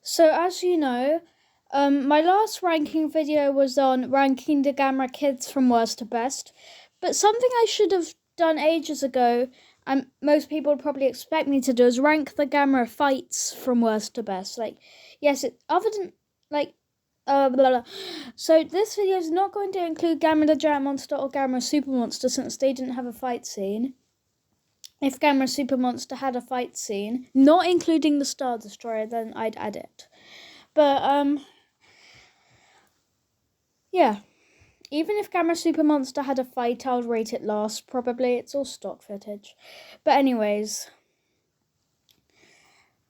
So as you know, my last ranking video was on ranking the Gamera kids from worst to best, but something I should have done ages ago, and most people would probably expect me to do, is rank the Gamera fights from worst to best. Other than, blah, blah. So this video is not going to include Gamera the Giant Monster or Gamera Super Monster since they didn't have a fight scene. If Gamera Super Monster had a fight scene, not including the Star Destroyer, then I'd add it. But, yeah. Even if Gamera Super Monster had a fight, I would rate it last, probably. It's all stock footage. But anyways,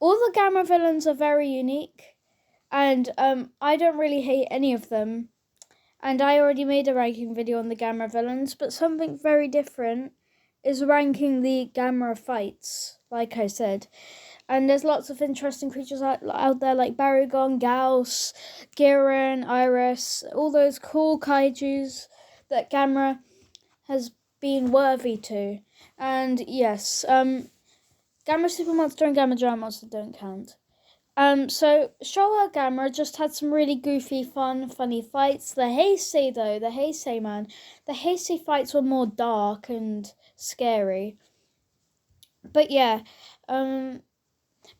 all the Gamera villains are very unique, and I don't really hate any of them. And I already made a ranking video on the Gamera villains, but something very different is ranking the Gamera fights, like I said. And there's lots of interesting creatures out there like Barugon, Gauss, Giran, Iris, all those cool kaijus that Gamera has been worthy to. And yes, Gamera Super Monster and Gamera Giant Monster don't count. So Showa Gamera just had some really goofy, funny fights. The Heisei though, the Heisei fights were more dark and scary. But yeah,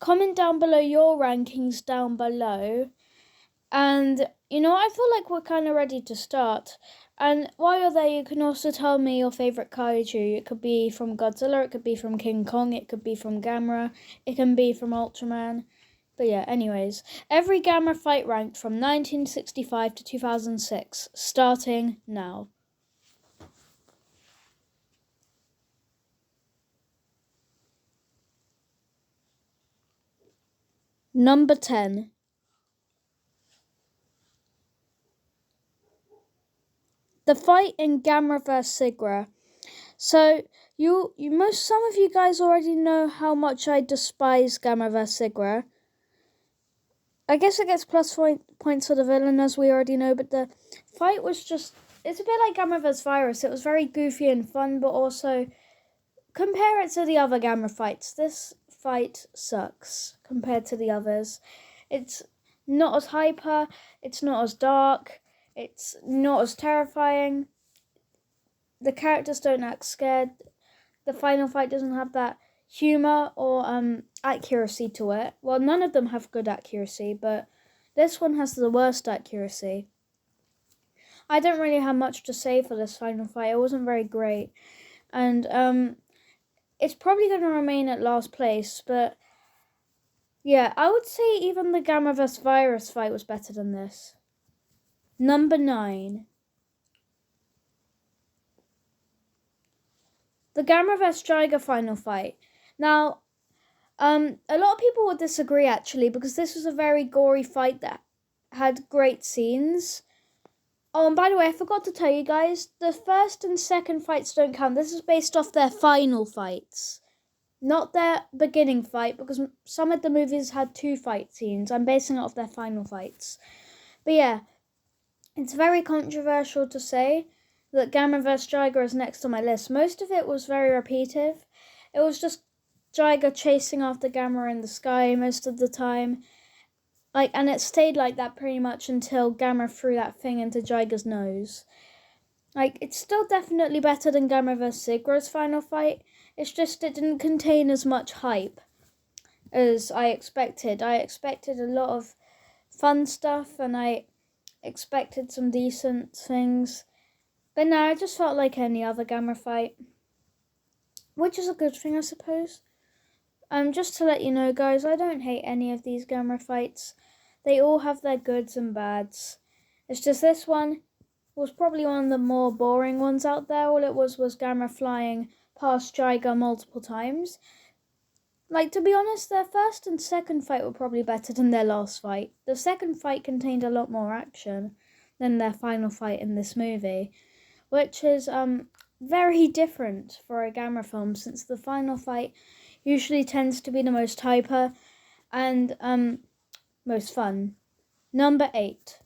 comment down below your rankings down below. And, I feel like we're kind of ready to start. And while you're there, you can also tell me your favourite kaiju. It could be from Godzilla, it could be from King Kong, it could be from Gamera, it can be from Ultraman. But yeah, anyways, every Gamera fight ranked from 1965 to 2006, starting now. Number 10. The fight in Gamera vs. Sigra. So, some of you guys already know how much I despise Gamera vs. Sigra. I guess it gets plus points for the villain, as we already know, but the fight was just, it's a bit like Gamera vs. Virus. It was very goofy and fun, but also, compare it to the other Gamera fights. This fight sucks compared to the others. It's not as hyper, it's not as dark, it's not as terrifying. The characters don't act scared. The final fight doesn't have that humor or accuracy to it. Well, none of them have good accuracy, but this one has the worst accuracy. I don't really have much to say for this final fight. It wasn't very great. And it's probably going to remain at last place, but yeah, I would say even the Gamera vs. Virus fight was better than this. Number 9. The Gamera vs. Jiger final fight. Now, a lot of people would disagree actually, because this was a very gory fight that had great scenes. Oh, and by the way, I forgot to tell you guys, the first and second fights don't count. This is based off their final fights, not their beginning fight, because some of the movies had 2 fight scenes. I'm basing it off their final fights. But yeah, it's very controversial to say that Gamera vs. Jiger is next on my list. Most of it was very repetitive. It was just Jiger chasing after Gamera in the sky most of the time. And it stayed like that pretty much until Gamera threw that thing into Jiger's nose. It's still definitely better than Gamera vs. Sigra's final fight. It's just it didn't contain as much hype as I expected. I expected a lot of fun stuff, and I expected some decent things. But no, I just felt like any other Gamera fight, which is a good thing, I suppose. Just to let you know, guys, I don't hate any of these Gamera fights. They all have their goods and bads. It's just this one was probably one of the more boring ones out there. All it was Gamera flying past Jiger multiple times. To be honest, their first and second fight were probably better than their last fight. The second fight contained a lot more action than their final fight in this movie, which is very different for a Gamera film, since the final fight usually tends to be the most hyper and most fun. Number 8.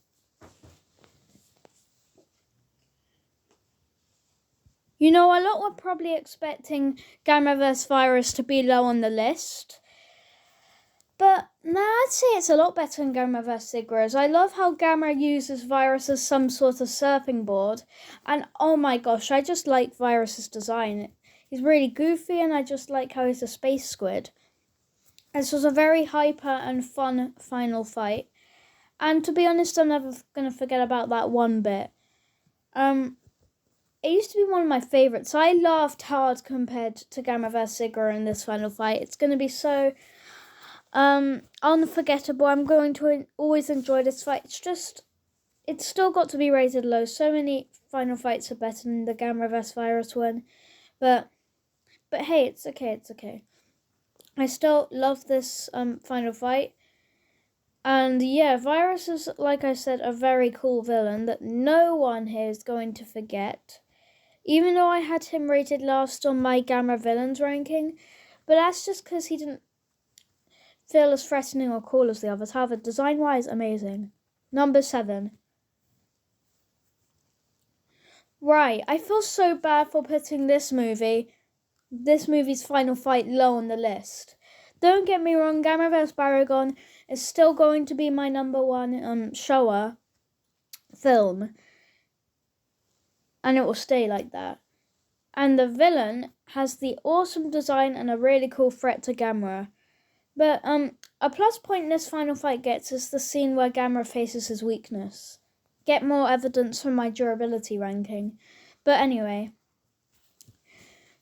A lot were probably expecting Gamera vs. Virus to be low on the list, but Nah, I'd say it's a lot better than Gamera vs. Sigras. I love how Gamera uses Virus as some sort of surfing board. And oh my gosh, I just like Virus's design. He's really goofy and I just like how he's a space squid. This was a very hyper and fun final fight. And to be honest, I'm never going to forget about that one bit. It used to be one of my favourites. I laughed hard compared to Gamera vs. Sigura in this final fight. It's going to be so unforgettable. I'm going to always enjoy this fight. It's still got to be rated low. So many final fights are better than the Gamera vs. Virus one. But hey, it's okay. I still love this final fight. And yeah, Virus is, like I said, a very cool villain that no one here is going to forget. Even though I had him rated last on my Gamera villains ranking, but that's just because he didn't feel as threatening or cool as the others. However, design-wise, amazing. Number 7. Right, I feel so bad for putting this movie's final fight low on the list. Don't get me wrong, Gamera vs. Baragon is still going to be my number 1 Showa film. And it will stay like that. And the villain has the awesome design and a really cool threat to Gamera. But a plus point this final fight gets is the scene where Gamera faces his weakness. Get more evidence from my durability ranking. But anyway,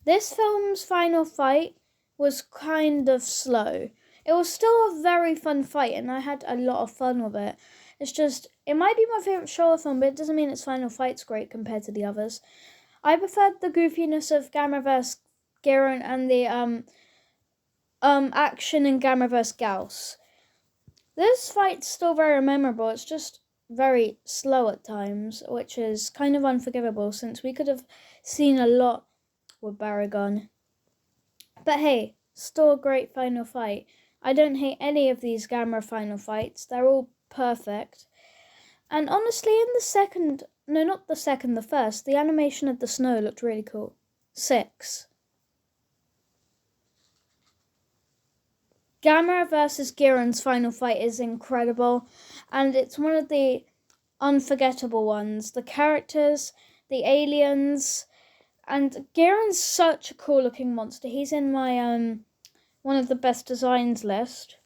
this film's final fight was kind of slow. It was still a very fun fight and I had a lot of fun with it. It's just, it might be my favourite Showa film, but it doesn't mean its final fight's great compared to the others. I preferred the goofiness of Gamera vs. Giron and the action in Gamera vs. Gauss. This fight's still very memorable. It's just very slow at times, which is kind of unforgivable since we could have seen a lot with Baragon. But hey, still a great final fight. I don't hate any of these Gamera final fights. They're all perfect. And honestly, in the first, the animation of the snow looked really cool. 6. Gamera vs. Giron's final fight is incredible, and it's one of the unforgettable ones. The characters, the aliens, and Giron's such a cool looking monster. He's in my one of the best designs list.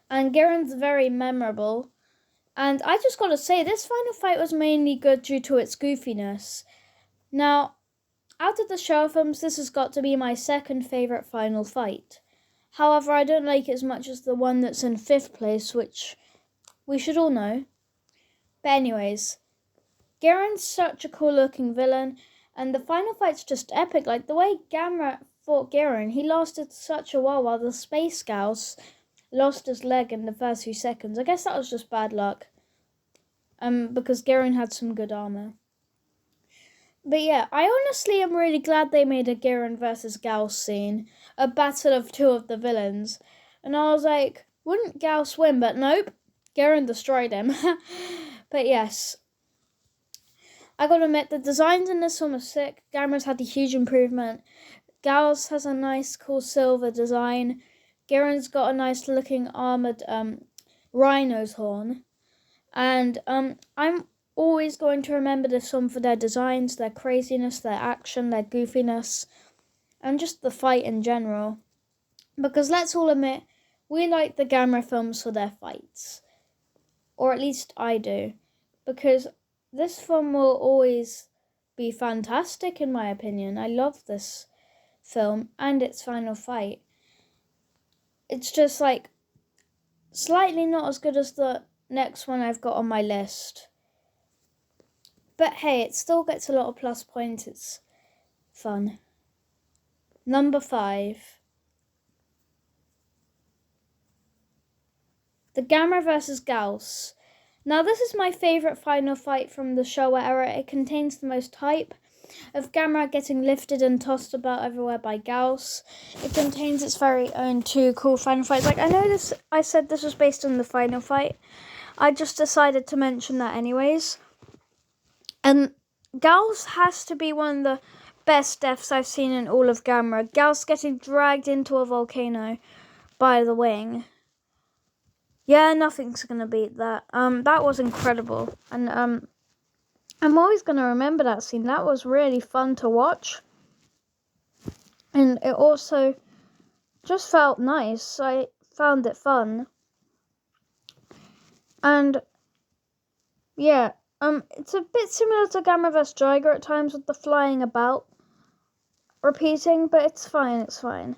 And Giron's very memorable. And I just gotta say, this final fight was mainly good due to its goofiness. Now, out of the Showa films, this has got to be my second favourite final fight. However, I don't like it as much as the one that's in 5th place, which we should all know. But anyways, Giron's such a cool looking villain, and the final fight's just epic. Like, the way Gamera fought Giron, he lasted such a while the Space Scouse lost his leg in the first few seconds. I guess that was just bad luck. Because Giron had some good armor. But yeah, I honestly am really glad they made a Giron versus Gauss scene. A battle of 2 of the villains. And I was like, wouldn't Gauss win? But nope, Giron destroyed him. But yes, I gotta admit, the designs in this film are sick. Gamera's had a huge improvement. Gauss has a nice, cool silver design. Giron's got a nice looking armoured rhino's horn. And I'm always going to remember this film for their designs, their craziness, their action, their goofiness, and just the fight in general. Because let's all admit, we like the Gamera films for their fights. Or at least I do. Because this film will always be fantastic in my opinion. I love this film and its final fight. It's just like slightly not as good as the next one I've got on my list. But hey, it still gets a lot of plus points. It's fun. Number 5. The Gamera vs. Gauss. Now this is my favourite final fight from the Showa era. It contains the most hype of Gamera getting lifted and tossed about everywhere by Gauss. It contains its very own 2 cool final fights. Like, I said this was based on the final fight. I just decided to mention that anyways. And Gauss has to be one of the best deaths I've seen in all of Gamera. Gauss getting dragged into a volcano by the wing. Yeah, nothing's gonna beat that. That was incredible, and I'm always gonna remember that scene. That was really fun to watch, and it also just felt nice. I found it fun, and yeah, it's a bit similar to Gamera vs. Jiger at times with the flying about, repeating, but it's fine. It's fine.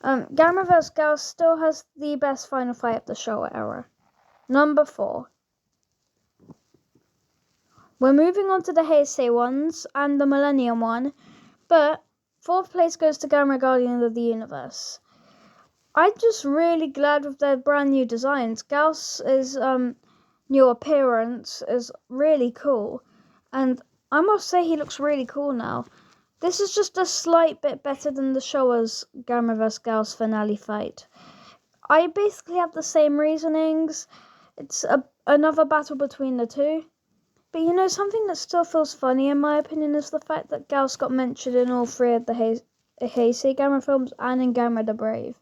Gamera vs. Gauss still has the best final fight of the Showa era. Number 4. We're moving on to the Heisei ones and the Millennium one, but 4th place goes to Gamera Guardian of the Universe. I'm just really glad with their brand new designs. Gauss's new appearance is really cool, and I must say he looks really cool now. This is just a slight bit better than the Showa's Gamera vs. Gauss finale fight. I basically have the same reasonings. It's another battle between the two. But you know, something that still feels funny in my opinion is the fact that Gauss got mentioned in all 3 of the Heisei Gamera films and in Gamera the Brave.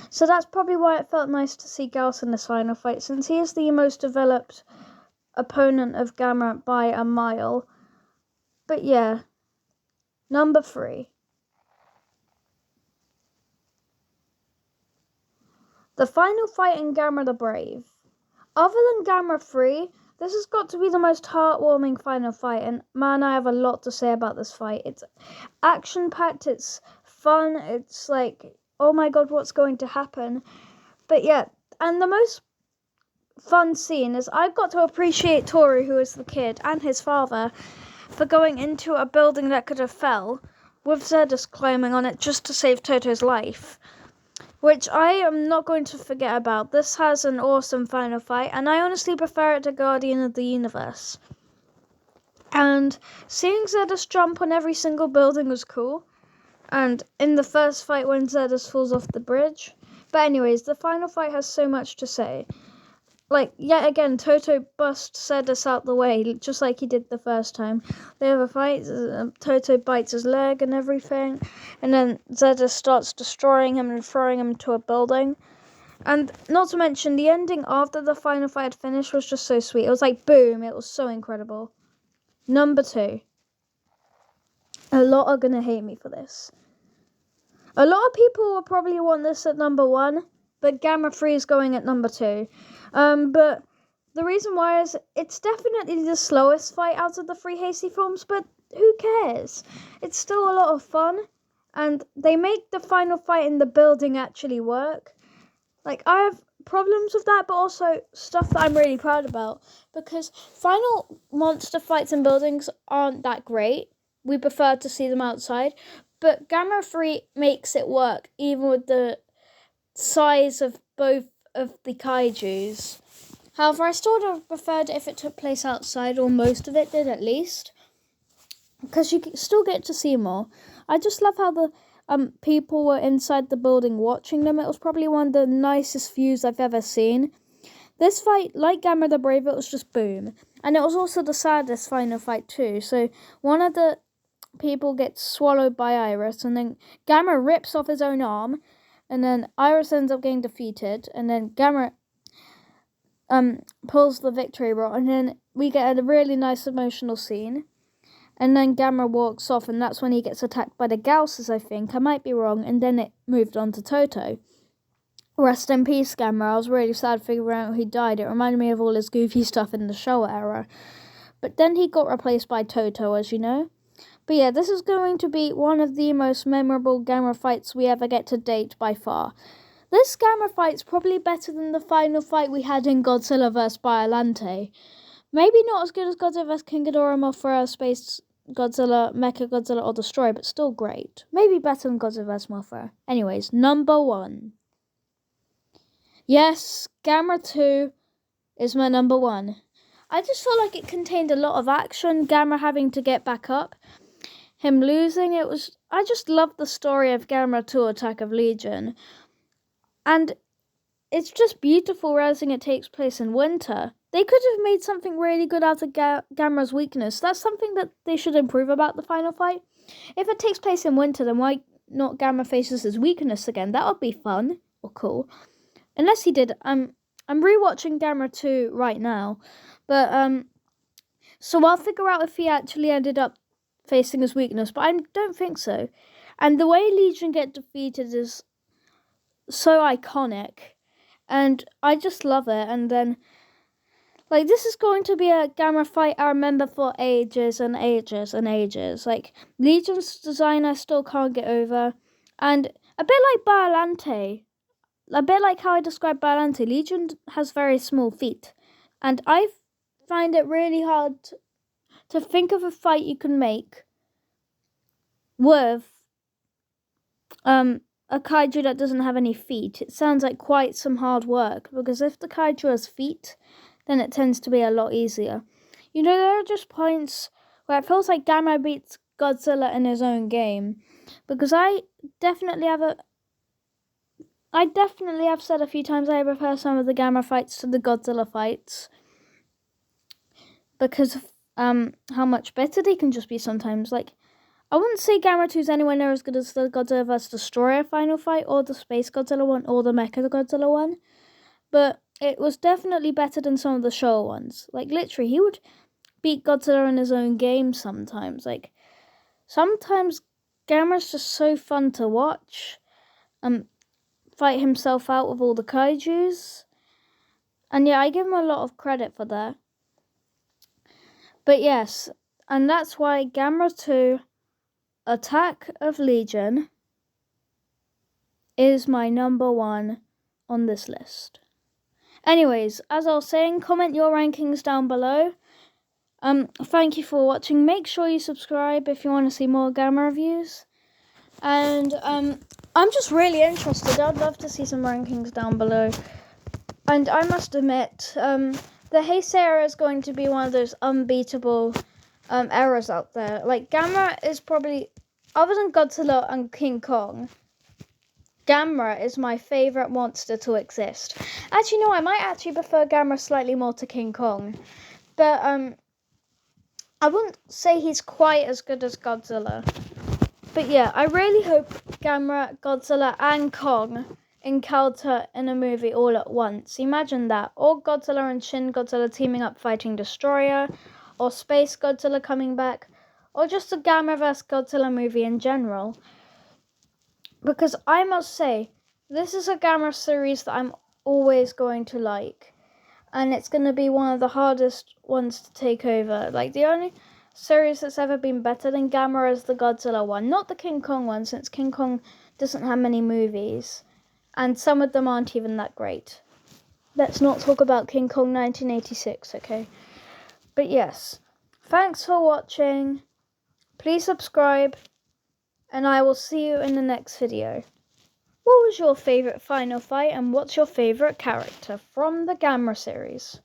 So that's probably why it felt nice to see Gauss in this final fight, since he is the most developed opponent of Gamera by a mile. But yeah, number 3. The final fight in Gamera the Brave. Other than Gamera 3, this has got to be the most heartwarming final fight, and man, I have a lot to say about this fight. It's action-packed, it's fun, it's like, oh my god, what's going to happen? But yeah, and the most fun scene is I got to appreciate Toru, who is the kid, and his father, for going into a building that could have fell, with Zerdus climbing on it just to save Toto's life, which I am not going to forget about. This has an awesome final fight, and I honestly prefer it to Guardian of the Universe. And seeing Zerdus jump on every single building was cool, and in the first fight when Zerdus falls off the bridge. But anyways, the final fight has so much to say. Like, yet again, Toto busts Zerdus out the way, just like he did the first time. They have a fight, Toto bites his leg and everything, and then Zerdus starts destroying him and throwing him to a building. And not to mention, the ending after the final fight had finished was just so sweet. It was like, boom, it was so incredible. Number 2. A lot are going to hate me for this. A lot of people will probably want this at number 1, but Gamera 3 is going at number 2. But the reason why is it's definitely the slowest fight out of the 3 Heisei films, but who cares? It's still a lot of fun, and they make the final fight in the building actually work. Like, I have problems with that, but also stuff that I'm really proud about, because final monster fights in buildings aren't that great. We prefer to see them outside, but Gamera 3 makes it work, even with the size of both of the kaijus. However, I still would have preferred if it took place outside, or most of it did at least, because you still get to see more. I just love how the people were inside the building watching them. It was probably one of the nicest views I've ever seen. This fight, like Gamera the Brave, it was just boom. And it was also the saddest final fight too. So one of the people gets swallowed by Iris, and then Gamera rips off his own arm, and then Iris ends up getting defeated, and then Gamera pulls the victory roll, and then we get a really nice emotional scene. And then Gamera walks off, and that's when he gets attacked by the Gausses, I think. I might be wrong, and then it moved on to Toto. Rest in peace, Gamera. I was really sad figuring out he died. It reminded me of all his goofy stuff in the Showa era. But then he got replaced by Toto, as you know. But yeah, this is going to be one of the most memorable Gamera fights we ever get to date by far. This Gamera fight's probably better than the final fight we had in Godzilla vs. Biollante. Maybe not as good as Godzilla vs. King Ghidorah, Mothra, Space Godzilla, Mecha Godzilla, or Destroy, but still great. Maybe better than Godzilla vs. Mothra. Anyways, number 1. Yes, Gamera 2 is my number 1. I just felt like it contained a lot of action, Gamera having to get back up, him losing. I just loved the story of Gamera 2 Attack of Legion. And it's just beautiful realizing it takes place in winter. They could have made something really good out of Gamera's weakness. That's something that they should improve about the final fight. If it takes place in winter, then why not Gamera faces his weakness again. That would be fun or cool. Unless he did. I'm rewatching Gamera 2 right now. But so I'll figure out if he actually ended up facing his weakness, but I don't think so. And the way Legion get defeated is so iconic, and I just love it. And then, like, this is going to be a Gamera fight I remember for ages and ages and ages. Like, Legion's design I still can't get over, and a bit like Biollante, a bit like how I described Biollante, Legion has very small feet, and I find it really hard to think of a fight you can make with a kaiju that doesn't have any feet. It sounds like quite some hard work, because if the kaiju has feet, then it tends to be a lot easier. You know, there are just points where it feels like Gamera beats Godzilla in his own game, because I definitely have said a few times I prefer some of the Gamera fights to the Godzilla fights, because of how much better they can just be sometimes. Like, I wouldn't say Gamera 2 is anywhere near as good as the Godzilla vs. Destroyer final fight, or the Space Godzilla one, or the Mecha Godzilla one, but it was definitely better than some of the Showa ones. Like, literally, he would beat Godzilla in his own game sometimes. Like, sometimes Gamera's just so fun to watch. Fight himself out with all the kaijus. And yeah, I give him a lot of credit for that. But yes, and that's why Gamera 2 Attack of Legion is my number 1 on this list. Anyways, as I was saying, comment your rankings down below. Thank you for watching. Make sure you subscribe if you want to see more Gamera reviews. And I'm just really interested. I'd love to see some rankings down below. And I must admit, the Heisei era is going to be one of those unbeatable eras out there. Like, Gamera is probably, other than Godzilla and King Kong, Gamera is my favourite monster to exist. Actually, no, I might actually prefer Gamera slightly more to King Kong. But I wouldn't say he's quite as good as Godzilla. But yeah, I really hope Gamera, Godzilla and Kong encounter in a movie all at once. Imagine that. Or Godzilla and Shin Godzilla teaming up fighting Destroyer, or Space Godzilla coming back, or just a Gamera vs. Godzilla movie in general. Because I must say, this is a Gamera series that I'm always going to like. And it's going to be one of the hardest ones to take over. Like, the only series that's ever been better than Gamera is the Godzilla one. Not the King Kong one, since King Kong doesn't have many movies. And some of them aren't even that great. Let's not talk about King Kong 1986, okay? But yes, thanks for watching. Please subscribe. And I will see you in the next video. What was your favourite final fight, and what's your favourite character from the Gamera series?